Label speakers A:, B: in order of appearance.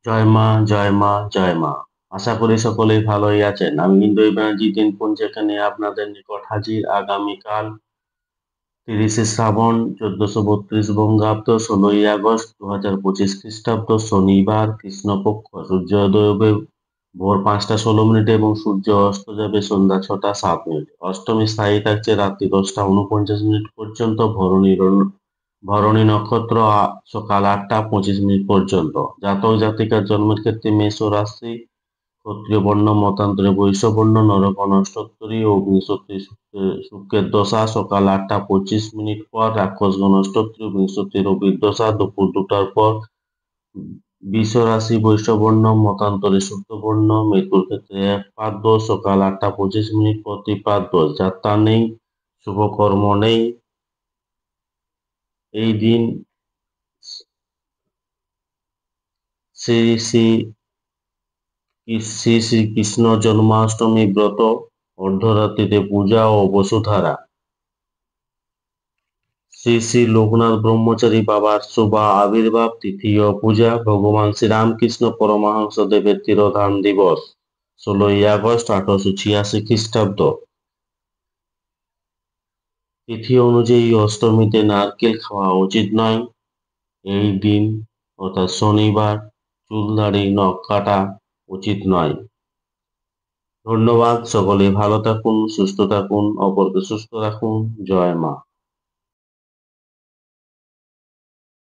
A: জয় মা, জয় মা, জয় মা। আশা করি সকলেই ভালোই আছেন। আমি কিন্তু এই ব্যানার্জি দিনপঞ্জিকা নিয়ে আপনাদের নিকট হাজির। আগামীকাল 30শে শ্রাবণ 1432 বঙ্গাব্দ 16ই আগস্ট 2025 খ্রিস্টাব্দ শনিবার কৃষ্ণপক্ষ সূর্যোদয় হবে ভোর 5টা 16 মিনিটে এবং সূর্য অস্ত যাবে সন্ধ্যা 6টা 7 মিনিটে। অষ্টমী স্থায়ী থাকছে রাত্রি 10টা 49 মিনিট পর্যন্ত। ভরণী নক্ষত্র সকাল 8টা 25 মিনিট পর্যন্ত। জাতক জাতিকার জন্মের ক্ষেত্রে মেষ রাশি, ক্ষত্রিয় বর্ণ, মতান্তরে বৈশ্য বর্ণ, নরগণ অষ্টোত্তরী, অগ্নিশত্রী শুক্রের দশা সকাল 8টা 25 মিনিট পর, রাক্ষসগণ অষ্টোত্তরী, বিংশতি রবির দশা দুপুর 2টার পর। বৃষ রাশি বৈশ্য বর্ণ, মতান্তরে শুক্র বর্ণ, মৃত্যুর ক্ষেত্রে একপাদ দোষ সকাল 8টা 25 মিনিট পর, ত্রিপাদ দোষ, যাত্রা নেই, শুভকর্ম নেই। এই দিন শ্রী শ্রী শ্রী শ্রীকৃষ্ণ জন্মাষ্টমী ব্রত, অর্ধরাত্রিতে পূজা ও বসুধারা। শ্রী শ্রী লোকনাথ ব্রহ্মচারী বাবার শুভ আবির্ভাব তিথি ও পূজা। ভগবান শ্রীরামকৃষ্ণ পরমহংস দেবের তিরোধান দিবস 16ই আগস্ট 1886 খ্রিস্টাব্দ। তিথি অনুযায়ী অষ্টমীতে নারকেল খাওয়া উচিত নয়। এই দিন অর্থাৎ শনিবার চুল দাড়ি নখ কাটা উচিত নয়। ধন্যবাদ। সকলে ভালো থাকুন, সুস্থ থাকুন, অপরকে সুস্থ রাখুন। জয় মা।